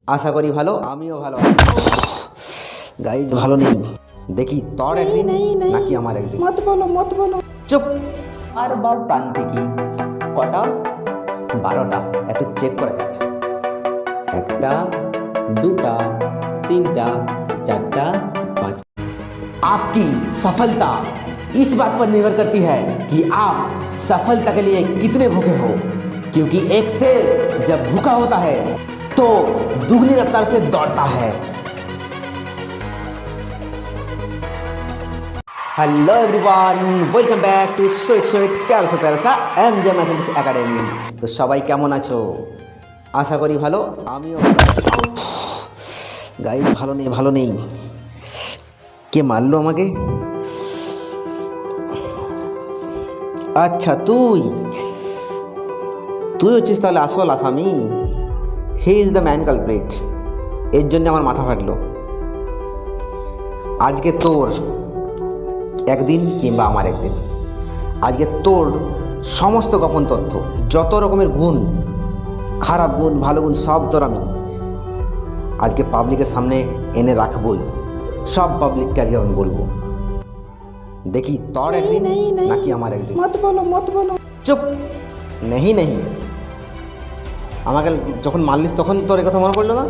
আশা করি ভালো, আমিও ভালো আছি। গাইজ ভালো নেই, দেখি তোর একদিন নাকি আমার একদিন। मत बोलो। চুপ। আর বা প্রান্তিকী কটা? 12টা। একটু চেক করা যাক। একটা, দুটা, তিনটা, चारटा, पाँच। आपकी सफलता इस बात पर निर्भर करती है कि आप सफलता के लिए कितने भूखे हो, क्योंकि एक शेर जब भूखा होता है तो दुगनी रफ्तार से दौड़ता है। Hello everyone, welcome back to sweet प्यारा सा एमजे मैथमेटिक्स एकेडमी। तो सबाई केमन आछो? आशा करी भालो, आमिও गाइस ভালো নেই। কে মারলো আমাকে? আচ্ছা তুই হচ্ছিস তাহলে আসল আসামি। He is the man culprit. এর জন্য আমার মাথা ফাটলো। আজকে তোর একদিন কিংবা আমার একদিন। আজকে তোর সমস্ত গোপন তথ্য, যত রকমের গুণ, খারাপ গুণ, ভালো গুণ, সব তোর আমি আজকে পাবলিকের সামনে এনে রাখবই। সব পাবলিককে আজকে আমি বলবো। দেখি তোর একদিন নাকি আমার একদিন। मत बोलो। চুপ। নেহি। আমাকে যখন মারলিস তখন তোর এই কথা মনে পড়লো না?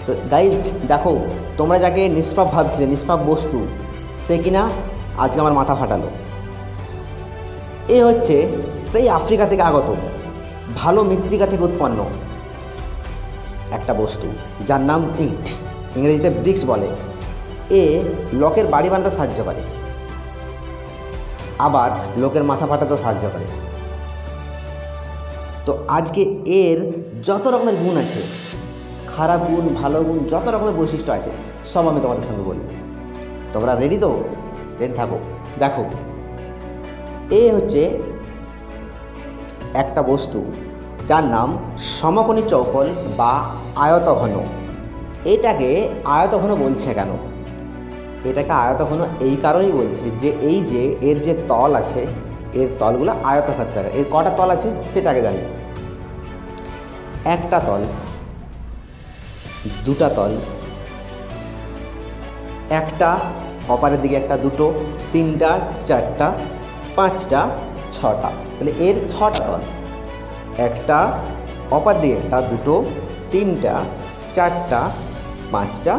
তো গাইজ দেখো, তোমরা যাকে নিষ্পাপ ভাবছিলে, নিষ্পাপ বস্তু, সে কিনা আজকে আমার মাথা ফাটালো। এ হচ্ছে সেই আফ্রিকা থেকে আগত, ভালো মৃত্তিকা থেকে উৎপন্ন একটা বস্তু, যার নাম ইট, ইংরেজিতে ব্রিক্স বলে। এ লোকের বাড়ি বানাতে সাহায্য করে, আবার লোকের মাথা ফাটাতেও সাহায্য করে। তো আজকে এর যত রকমের গুণ আছে, খারাপ গুণ, ভালো গুণ, যত রকমের বৈশিষ্ট্য আছে, সব আমি তোমাদের সঙ্গে বলবো। তোমরা রেডি তো? রেডি থাকো। দেখো, এ হচ্ছে একটা বস্তু যার নাম সমকোণী চৌকোল বা আয়তঘন। এটাকে আয়তঘন বলছে কেন? এটাকে আয়তঘন এই কারণেই বলছে যে এই যে এর যে তল আছে, এর তলগুলো আয়তক্ষেত্রাকার। এর কটা তল আছে সেটাকে জানি। একটা তল, দুটা তল, একটা অপারের দিকে একটা, দুটো, তিনটা, চারটা, পাঁচটা, ছটা। তাহলে এর 6টা তল। একটা অপার দিকে একটা, দুটো, তিনটা, চারটা, পাঁচটা,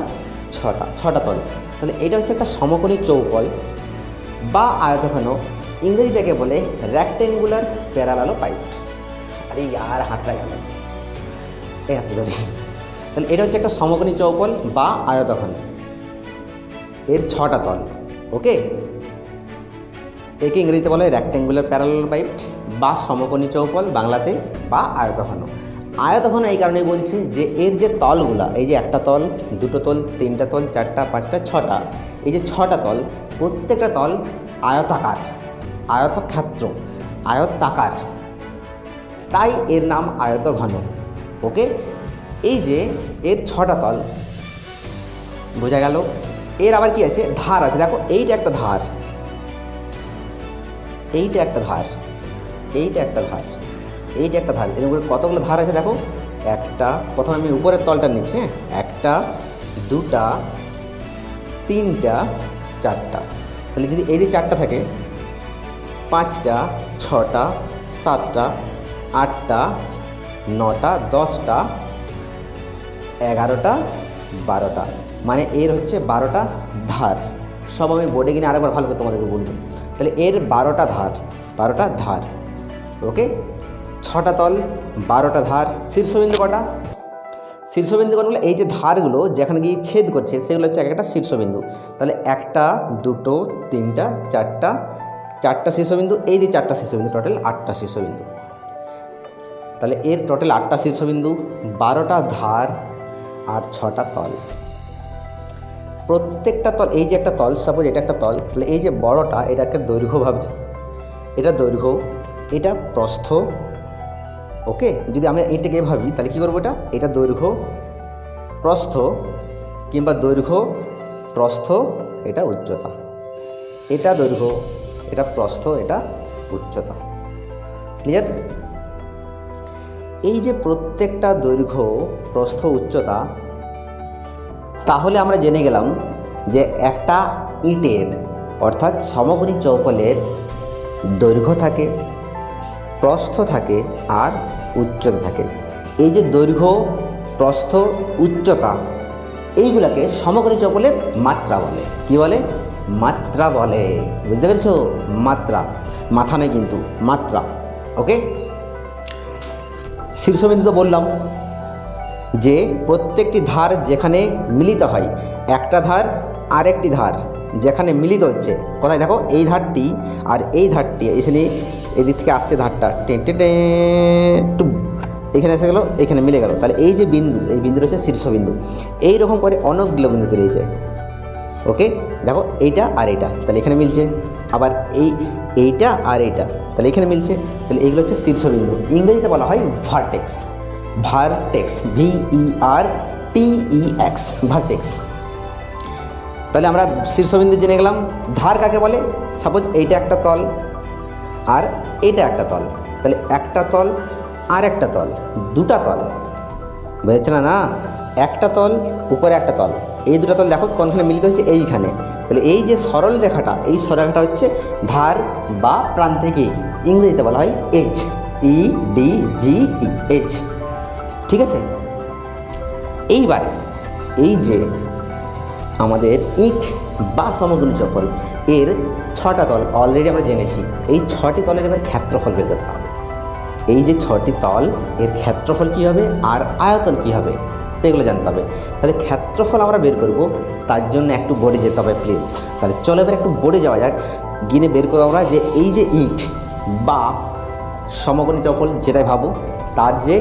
ছটা তল। তাহলে এটা হচ্ছে একটা সমকোণী চৌকোল বা আয়তঘন। ইংরেজিটাকে বলে রেক্টেঙ্গুলার প্যারালেলোপাইড। আরে ইয়ার হাতটা গেল, এই হাতে ধরি। তাহলে এটা হচ্ছে একটা সমকোণী চৌকোল বা আয়তঘন। এর 6টা তল। ওকে, একে ইংরেজিতে বলে রেক্টেঙ্গুলার প্যারালেলোপাইড বা সমকোণী চৌকোল বাংলাতে, বা আয়তঘন। আয়তঘন এই কারণেই বলছি যে এর যে তলগুলা, এই যে একটা তল, দুটো তল, তিনটা তল, চারটা, পাঁচটা, ছটা, এই যে 6টা তল, প্রত্যেকটা তল আয়তাকার, আয়তক্ষেত্র, আয়তাকার, তাই এর নাম আয়তঘন। ওকে, এই যে এর 6টা তল বোঝা গেল। এর আবার কি আছে? ধার আছে। দেখো, এইটা একটা ধার, এইটা একটা ধার, এইটা একটা ধার, এইটা একটা ধার। এর উপরে কতগুলো ধার আছে দেখো। একটা, প্রথমে আমি উপরের তলটা নিচ্ছি। একটা, দুটা, তিনটা, চারটা। তাহলে যদি এই যে 4টা থাকে, 5টা, 6টা, 7টা, 8টা, 9টা, 10টা, 11টা, 12টা, মানে এর হচ্ছে 12টা ধার। সব আমি বোর্ডে কিনে আরেকবার ভালো করে তোমাদেরকে বলবো। তাহলে এর 12টা ধার। ওকে, 6টা তল, 12টা ধার। শীর্ষবিন্দু কটা? শীর্ষবিন্দু কতগুলো? এই যে ধারগুলো যেখানে গিয়ে ছেদ করছে সেগুলো হচ্ছে একটা শীর্ষবিন্দু। তাহলে একটা, দুটো, তিনটা, চারটা শীর্ষবিন্দু। এই যে 4টা শীর্ষবিন্দু, টোটাল 8টা শীর্ষবিন্দু। তাহলে এর টোটাল 8টা শীর্ষবিন্দু, 12টা ধার আর 6টা তল। প্রত্যেকটা তল, এই যে একটা তল, সাপোজ এটা একটা তল, তাহলে এই যে বড়টা, এটা একটা দৈর্ঘ্য ভাবছি, এটা দৈর্ঘ্য, এটা প্রস্থ। ওকে, যদি আমি এইটাকে ভাবি তাহলে কী করবো? এটা দৈর্ঘ্য, প্রস্থ, কিংবা দৈর্ঘ্য, প্রস্থ, এটা উচ্চতা। এটা দৈর্ঘ্য, এটা প্রস্থ, এটা উচ্চতা। ক্লিয়ার? এই যে প্রত্যেকটা দৈর্ঘ্য প্রস্থ উচ্চতা, তাহলে আমরা জেনে গেলাম যে একটা ইটের অর্থাৎ সমকোণী চৌকোলের দৈর্ঘ্য থাকে, প্রস্থ থাকে আর উচ্চতা থাকে। এই যে দৈর্ঘ্য, প্রস্থ, উচ্চতা, এইগুলোকে সমকোণী চৌকোলের মাত্রা বলে। কি বলে? মাত্রা বলে। বুঝতে পেরেছো? মাত্রা, মাথা নেই কিন্তু, মাত্রা। ওকে, শীর্ষবিন্দু তো বললাম যে প্রত্যেকটি ধার যেখানে মিলিত হয়, একটা ধার আরেকটি ধার যেখানে মিলিত হচ্ছে, কোথায় দেখো, এই ধারটি আর এই ধারটি এখানে, এদিক থেকে আসছে ধারটা, এখানে এসে গেলো, এখানে মিলে গেল, তাহলে এই যে বিন্দু, এই বিন্দু রয়েছে শীর্ষবিন্দু। এইরকম করে অনেকগুলো বিন্দু তৈরি হয়েছে। ওকে, দেখো এইটা আর এইটা, তাহলে এখানে মিলছে, আবার এইটা আর এইটা, তাহলে এখানে মিলছে, তাহলে এইগুলো হচ্ছে শীর্ষবিন্দু। ইংরেজিতে বলা হয় ভার্টেক্স। Vertex, VERTEX, vertex. তাহলে আমরা শীর্ষবিন্দু জেনে গেলাম। ধার কাকে বলে? সাপোজ এইটা একটা তল আর এইটা একটা তল, তাহলে একটা তল আর একটা তল, দুটা তল, বুঝেছে না? না, একটা তল উপরে একটা তল, এই দুটো তল দেখো কোনখানে মিলিত হয়েছে, এইখানে। তাহলে এই যে সরল রেখাটা, এই সরল রেখাটা হচ্ছে ধার বা প্রান্তিকী। ইংরেজিতে বলা হয় এজ, EDGE, এজ। ঠিক আছে, এইবার এই যে আমাদের ইট বা সমকোণী চৌকোল, এর 6টা তল অলরেডি আমরা জেনেছি। এই 6টি তলের এবার ক্ষেত্রফল বের করতে হবে। এই যে 6টি তল, এর ক্ষেত্রফল কী হবে আর আয়তন কী হবে সেগুলো জানতে হবে। তাহলে ক্ষেত্রফল আমরা বের করব, তার জন্য একটু বোর্ডে যেতে হবে প্লিজ। তাহলে চলো এবার একটু বোর্ডে যাওয়া যাক, গিয়ে বের করবো আমরা যে এই যে ইট বা সমকোণী চৌকোল যেটাই ভাবো, তার যে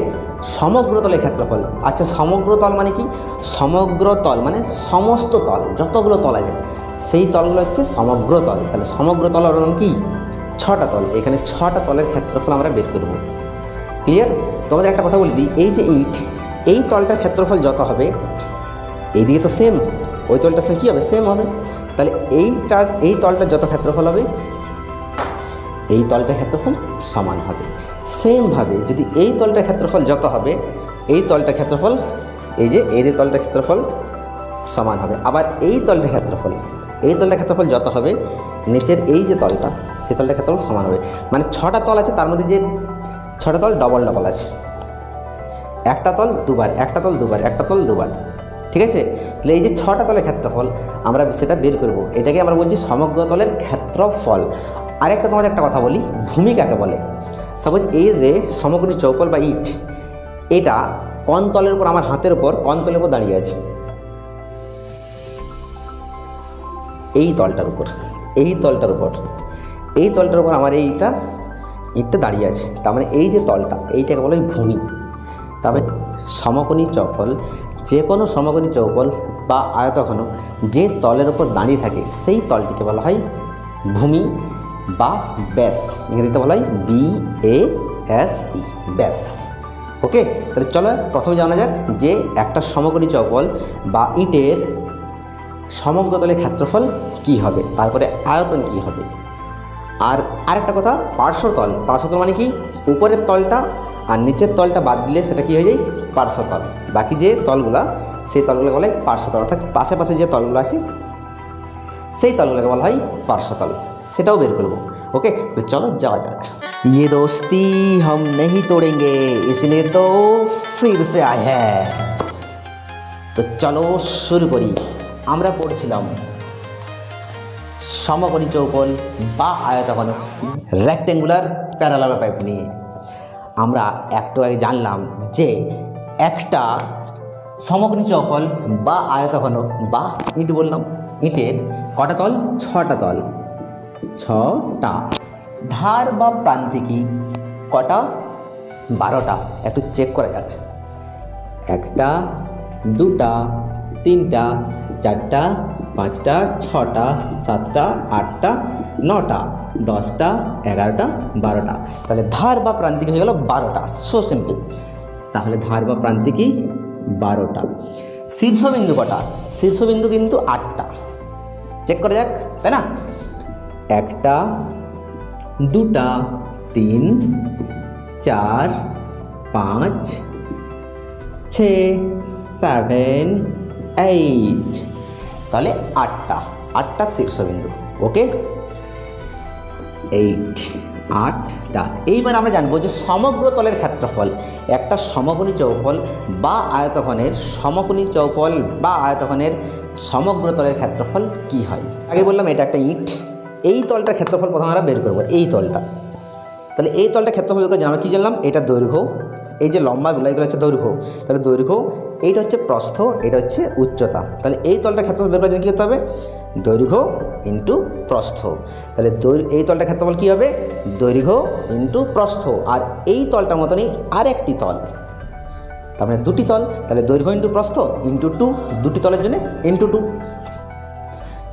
সমগ্র তলের ক্ষেত্রফল। আচ্ছা, সমগ্র তল মানে কি? সমগ্র তল মানে সমস্ত তল, যতগুলো তল আছে সেই তলগুলো হচ্ছে সমগ্র তল। তাহলে সমগ্র তল নাম কি? 6টা তল। এখানে 6টা তলের ক্ষেত্রফল আমরা বের করব। ক্লিয়ার? তোমাদের একটা কথা বলে দিই, এই যে ইট, এই তলটার ক্ষেত্রফল যত হবে, এইদিকে তো সেম, ওই তলটার সঙ্গে কী হবে? সেম হবে। তাহলে এই তলটার যত ক্ষেত্রফল হবে, এই তলটার ক্ষেত্রফল সমান হবে। সেমভাবে যদি এই তলটার ক্ষেত্রফল যত হবে, এই তলটার ক্ষেত্রফল, এই যে তলটার ক্ষেত্রফল সমান হবে। আবার এই তলটার ক্ষেত্রফল যত হবে, নিচের এই যে তলটা, সেই তলটার ক্ষেত্রফল সমান হবে। মানে 6টা তল আছে, তার মধ্যে যে 6টা তল ডবল ডবল আছে, একটা তল দুবার, একটা তল দুবার, একটা তল দুবার। ঠিক আছে, তাহলে এই যে 6টা তলের ক্ষেত্রফল আমরা সেটা বের করব। এটাকে আমরা বলছি সমগ্র তলের ক্ষেত্রফল। আরেকটা তোমাদের একটা কথা বলি, ভূমি কাকে বলে? সাপোজ এই যে সমকোণী চৌকোল বা ইট, এটা কোন তলের উপর, আমার হাতের উপর কোন তলের উপর দাঁড়িয়ে আছে? এই তলটার উপর, এই তলটার উপর, এই তলটার উপর আমার ইটটা দাঁড়িয়ে আছে। তার মানে এই যে তলটা, এইটাকে বলা হয় ভূমি। তবে সমকোণী চৌকোল, যে কোনো সমকোণী চৌকোল বা আয়তঘন যে তলের উপর দাঁড়িয়ে থাকে, সেই তলটিকে বলা হয় ভূমি বা ব্যাস। ইংরেজিতে বলা হয় BASE, ব্যাস। ওকে, তাহলে চলো প্রথমে জানা যাক যে একটা সমকোণী চৌকোল বা ইটের সমগ্র তলের ক্ষেত্রফল কী হবে, তারপরে আয়তন কী হবে। আর আরেকটা কথা, পার্শ্বতল। পার্শ্বতল মানে কি? উপরের তলটা আর নিচের তলটা বাদ দিলে সেটা কী হয়ে যায়? পার্শ্বতল। বাকি যে তলগুলা, সেই তলগুলোকে বলা হয় পার্শ্বতল, অর্থাৎ পাশে পাশে যে তলগুলো আছে সেই তলগুলোকে বলা হয় পার্শ্বতল। সেটাও বের করব। ओके तो चलो जाओ जाक। ये दोस्ती हम नहीं तोड़ेंगे, इसलिए तो फिर से आए हैं। तो चलो शुरू करी। আমরা পড়ছিলাম সমকোণী চৌকোল বা আয়তঘন, রেক্ট্যাঙ্গুলার প্যারালালোপাইপ নিয়ে। আমরা একটু আগে জানলাম যে একটা সমকোণী চৌকোল বা আয়তঘন বা ইট বললাম, ইটের কটা তল? 6টা তল, 6টা। ধার বা প্রান্তিকী কটা? 12টা। একটু চেক করা যাক। 1টা 2টা 3টা 4টা 5টা 6টা 7টা 8টা 9টা 10টা 11টা 12টা। তাহলে ধার বা প্রান্তিকী হয়ে গেল 12টা। So simple. তাহলে ধার বা প্রান্তিকী 12টা। শীর্ষবিন্দু কটা? শীর্ষবিন্দু কিন্তু 8টা। চেক করা যাক, তাই না? 1টা 2টা 3 4 5 6 7 8 তাহলে 8টা শীর্ষবিন্দু। ওকে, 8টা। এইবার আমরা জানবো যে সমগ্র তলের ক্ষেত্রফল, একটা সমকোণী চৌপল বা আয়তঘনের সমকোণী চৌপল বা আয়তঘনের সমগ্র তলের ক্ষেত্রফল কি হয়। আগে বললাম এটা একটা ইট, এই তলটার ক্ষেত্রফল প্রথমে আমরা বের করবো, এই তলটা। তাহলে এই তলটা ক্ষেত্রফল বের করে আমরা কী জানলাম, এটা দৈর্ঘ্য, এই যে লম্বাগুলো এগুলো হচ্ছে দৈর্ঘ্য, তাহলে দৈর্ঘ্য, এইটা হচ্ছে প্রস্থ, এটা হচ্ছে উচ্চতা। তাহলে এই তলটা ক্ষেত্রফল বের করার জন্য কী করতে হবে, দৈর্ঘ্য ইন্টু প্রস্থ। তাহলে এই তলটা ক্ষেত্রফল কী হবে, দৈর্ঘ্য ইন্টু প্রস্থ। আর এই তলটার মতনই আরেকটি তল, তার মানে দুটি তল, তাহলে দৈর্ঘ্য ইন্টু প্রস্থ ইন্টু 2, দুটি তলের জন্য ইন্টু 2।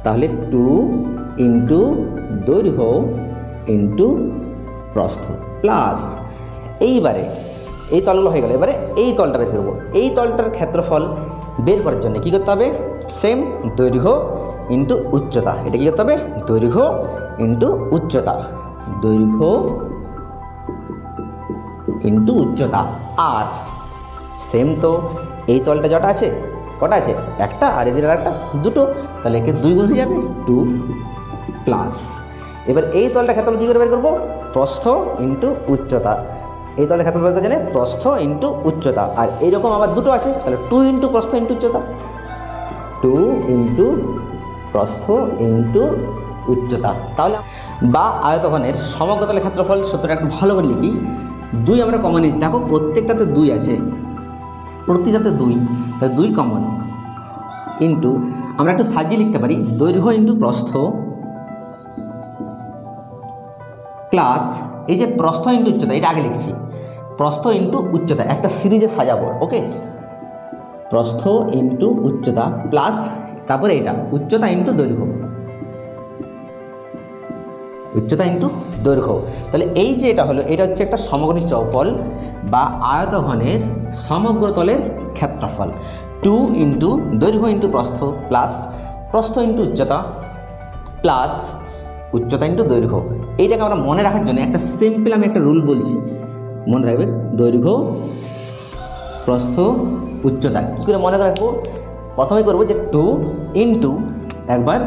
তাহলে 2 ইন্টু দৈর্ঘ্য ইন্টু প্রস্থ প্লাস, এইবারে এই তলগুলো হয়ে গেল, এবারে এই তলটা বের করবো। এই তলটার ক্ষেত্রফল বের করার জন্য কী করতে হবে, সেম দৈর্ঘ্য ইন্টু উচ্চতা। এটা কী করতে হবে, দৈর্ঘ্য ইন্টু উচ্চতা, দৈর্ঘ্য ইন্টু উচ্চতা। আর সেম তো এই তলটা যটা আছে, কটা আছে, একটা, আর এদের আর একটা, দুটো, তাহলে একে 2 গুণ হয়ে যাবে, 2 প্লাস। এবার এই তলটা ক্ষেত্রফল কী করে বের করবো, প্রস্থ ইন্টু উচ্চতা। এই তলের ক্ষেত্রফল বের করার জন্য প্রস্থ ইন্টু উচ্চতা। আর এইরকম আবার দুটো আছে, তাহলে 2 ইন্টু প্রস্থ ইন্টু উচ্চতা, 2 ইন্টু প্রস্থ ইন্টু উচ্চতা। তাহলে বা আয়তঘনের সমগ্র তলের ক্ষেত্রফল সূত্রটা একটু ভালো করে লিখি। 2 আমরা কমন নিয়েছি, দেখো প্রত্যেকটাতে 2 আছে, প্রতিটাতে 2, তাহলে 2 কমন ইন্টু, আমরা একটু সাজিয়ে লিখতে পারি, দৈর্ঘ্য ইন্টু প্রস্থ প্লাস, এই যে প্রস্থ ইন্টু উচ্চতা, এটা আগে লিখছি, প্রস্থ ইন্টু উচ্চতা, একটা সিরিজে সাজাবো। ওকে, প্রস্থ ইন্টু উচ্চতা প্লাস, তারপরে এটা উচ্চতা ইন্টু দৈর্ঘ্য, উচ্চতা ইন্টু দৈর্ঘ্য। তাহলে এই যে এটা হলো, এটা হচ্ছে একটা সমকোণী চৌপল বা আয়তঘনের সমগ্র তলের ক্ষেত্রফল। 2 ইন্টু দৈর্ঘ্য ইন্টু প্রস্থ প্লাস প্রস্থ ইন্টু উচ্চতা প্লাস উচ্চতা ইন্টু দৈর্ঘ্য। এইটাকে আমরা মনে রাখার জন্য একটা সিম্পল আমি একটা রুল বলছি, মনে রাখবে, দৈর্ঘ্য প্রস্থ উচ্চতা। কী করে মনে রাখবো, প্রথমে করবো যে 2 ইন্টু একবার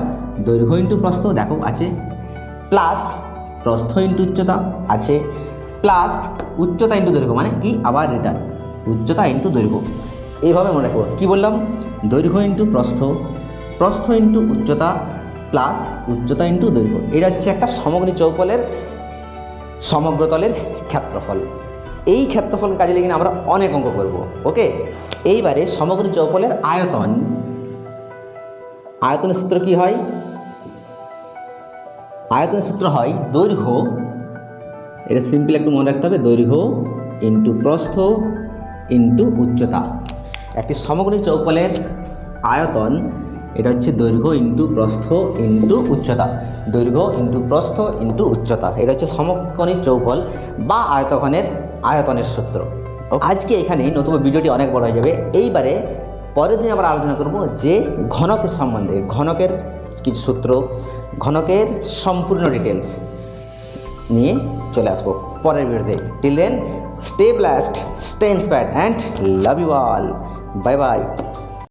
দৈর্ঘ্য ইন্টু প্রস্থ, দেখো আছে, প্লাস প্রস্থ ইন্টু উচ্চতা আছে, প্লাস উচ্চতা ইন্টু দৈর্ঘ্য, মানে কি আবার রিটার্ন উচ্চতা ইন্টু দৈর্ঘ্য। এইভাবে মনে রাখবো। কী বললাম, দৈর্ঘ্য ইন্টু প্রস্থ, প্রস্থ ইন্টু উচ্চতা প্লাস উচ্চতা ইন্টু দৈর্ঘ্য। এটা হচ্ছে একটা সমকোণী চৌপলের সমগ্র তলের ক্ষেত্রফল। এই ক্ষেত্রফলকে কাজে লেগে আমরা অনেক অঙ্ক করব। ওকে, এইবারে সমকোণী চৌপলের আয়তন, আয়তনের সূত্র কি হয়, আয়তনের সূত্র হয় দৈর্ঘ্য, এটা সিম্পল একটু মনে রাখতে হবে, দৈর্ঘ্য ইন্টু প্রস্থ ইন্টু উচ্চতা। একটি সমকোণী চৌপলের আয়তন, এটা হচ্ছে দৈর্ঘ্য ইন্টু প্রস্থ ইন্টু উচ্চতা, দৈর্ঘ্য ইন্টু প্রস্থ ইন্টু উচ্চতা। এটা হচ্ছে সমকোণী চৌপল বা আয়তঘনের আয়তনের সূত্র। আজকে এখানেই নতুন ভিডিওটি অনেক বড় হয়ে যাবে। এইবারে পরের দিন আবার আলোচনা করব যে ঘনকের সম্বন্ধে, ঘনকের কিছু সূত্র, ঘনকের সম্পূর্ণ ডিটেলস নিয়ে চলে আসবো পরের ভিডিওতে। Till then, stay blessed, stay inspired and love you all. Bye by.